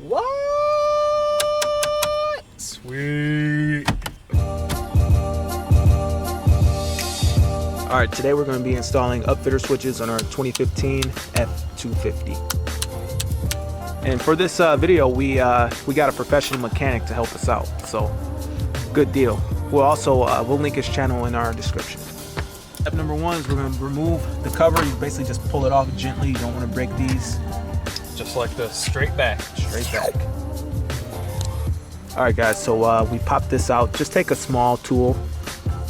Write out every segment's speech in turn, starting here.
What? Sweet. All right, today we're going to be installing upfitter switches on our 2015 F250. And for this video, we got a professional mechanic to help us out, so good deal. We'll also we'll link his channel in our description. Step number one is we're going to remove the cover. You basically just pull it off gently. You don't want to break these. Just like this, straight back. Straight back. All right, guys, so we pop this out. Just take a small tool.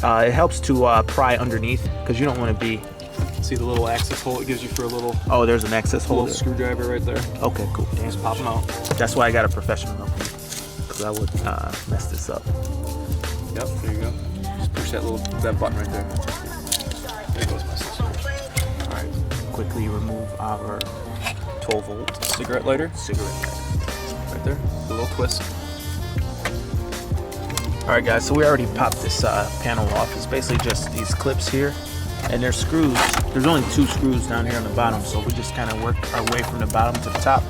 It helps to pry underneath because you don't want to be. See the little access hole it gives you for a little. Oh, there's an access hole. Little screwdriver right there. Okay, cool. Just pop them out. That's why I got a professional help me, because I would mess this up. Yep, there you go. Just push that button right there. There goes my sister. All right. Quickly remove our 12-volt cigarette lighter. Right there. A little twist. All right, guys. So we already popped this panel off. It's basically just these clips here, and there's screws. There's only 2 screws down here on the bottom, so we just kind of work our way from the bottom to the top.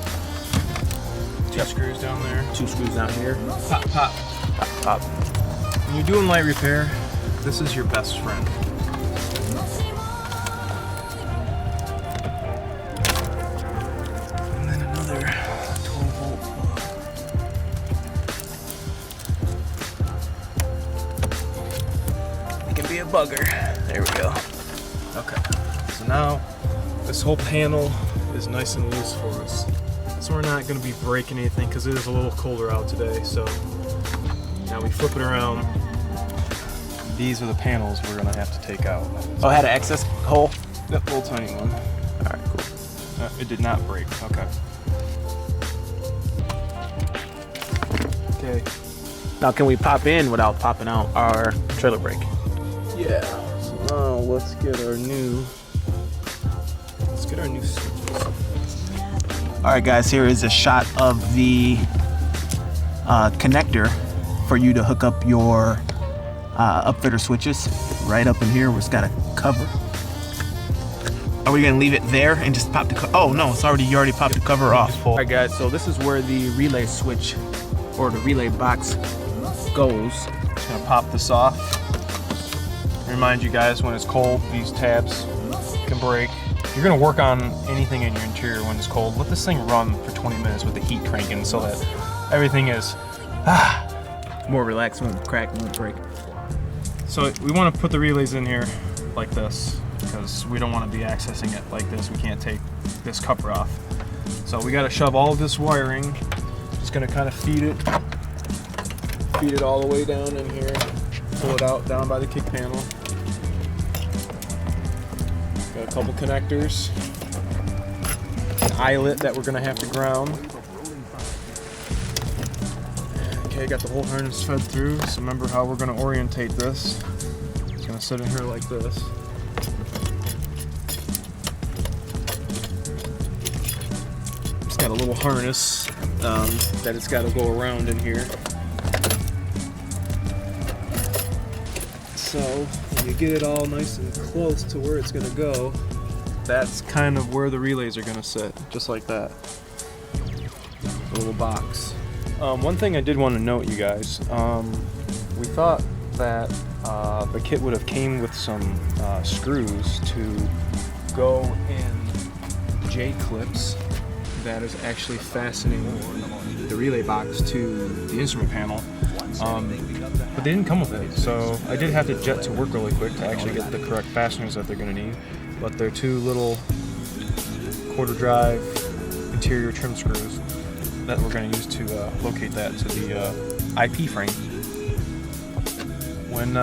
2 screws down there. 2 screws down here. Pop, pop, pop, pop. When you're doing light repair, this is your best friend. And then another 12-volt plug. It can be a bugger. There we go. Okay. So now this whole panel is nice and loose for us. So we're not going to be breaking anything because it is a little colder out today. So now we flip it around. These are the panels we're going to have to take out. Oh, it had an access hole? That little tiny one. All right, cool. It did not break. Okay. Okay. Now, can we pop in without popping out our trailer brake? Yeah. So now let's get our new switches. All right, guys. Here is a shot of the connector for you to hook up your upfitter switches. Right up in here, where it's got a cover. Are we gonna leave it there and just pop the cover? Oh no, you already popped the cover off. All right, guys. So this is where the relay switch or the relay box goes. Just gonna pop this off. Remind you guys, when it's cold, these tabs can break. If you're gonna work on anything in your interior when it's cold, let this thing run for 20 minutes with the heat cranking so that everything is more relaxed, won't crack, won't break. So we want to put the relays in here like this because we don't want to be accessing it like this. We can't take this cover off. So we got to shove all of this wiring. Just gonna kind of feed it all the way down in here. Pull it out down by the kick panel. Got a couple connectors. An eyelet that we're gonna have to ground. Okay, got the whole harness fed through. So remember how we're gonna orientate this. It's gonna sit in here like this. It's got a little harness that it's got to go around in here. So when you get it all nice and close to where it's gonna go, that's kind of where the relays are gonna sit, just like that. A little box. One thing I did want to note, you guys, we thought that the kit would have came with some screws to go in J-clips that is actually fastening the relay box to the instrument panel. But they didn't come with it, so I did have to jet to work really quick to actually get the correct fasteners that they're going to need. But they're 2 little quarter drive interior trim screws that we're going to use to locate that to the IP frame. When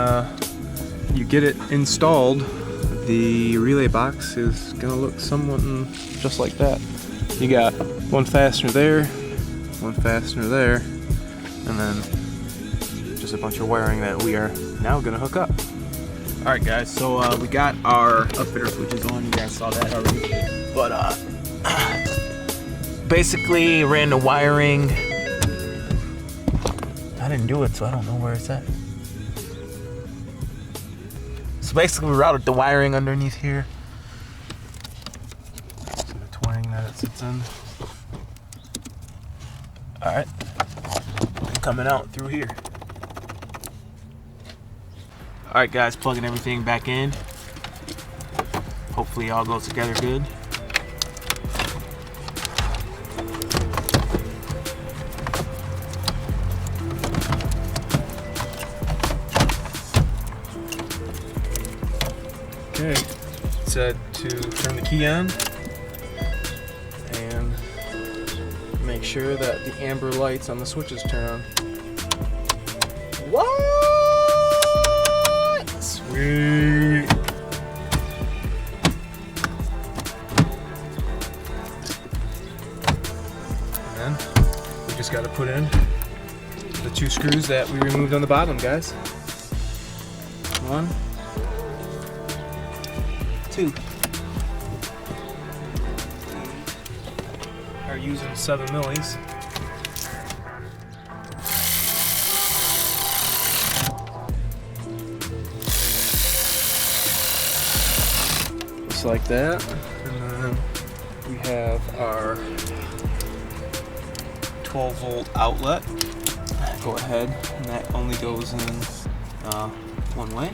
you get it installed, the relay box is going to look somewhat just like that. You got 1 fastener there, 1 fastener there, and then just a bunch of wiring that we are now going to hook up. All right, guys, so we got our upfitter switches on. You guys saw that already. But basically ran the wiring. I didn't do it, so I don't know where it's at. So basically we routed the wiring underneath here. So the twang that it sits in. All right, coming out through here. All right, guys, plugging everything back in. Hopefully, all goes together good. Okay, said to turn the key on and make sure that the amber lights on the switches turn on. What? Sweet. And then we just got to put in the 2 screws that we removed on the bottom, guys. 1, 2. Are using 7 millis. Just like that. And then we have our 12-volt outlet. Go ahead, and that only goes in one way.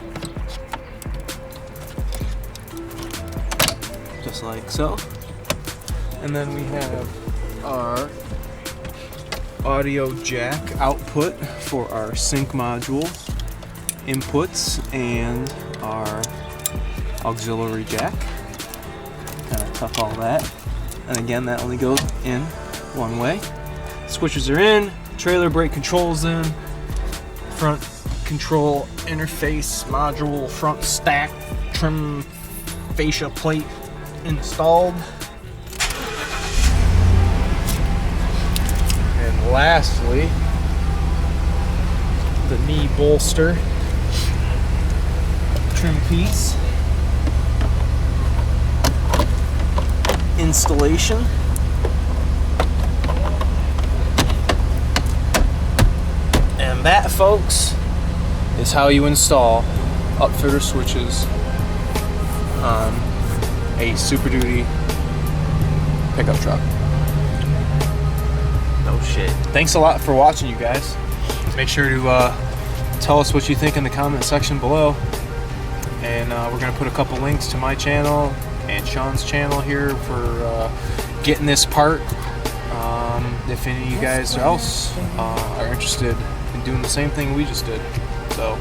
Just like so. And then we have our audio jack output for our sync module inputs and our auxiliary jack. Kind of tuck all that. And again, that only goes in one way. Switches are in, trailer brake controls in, front control interface module, front stack, trim fascia plate installed. And lastly, the knee bolster trim piece installation. And that, folks, is how you install upfitter switches on a Super Duty pickup truck. No shit. Thanks a lot for watching, you guys. Make sure to tell us what you think in the comment section below. And we're going to put a couple links to my channel and Sean's channel here for getting this part. If any of you guys else are interested in doing the same thing we just did. So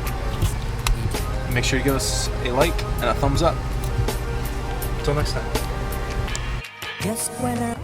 make sure to give us a like and a thumbs up. Until next time. Just when I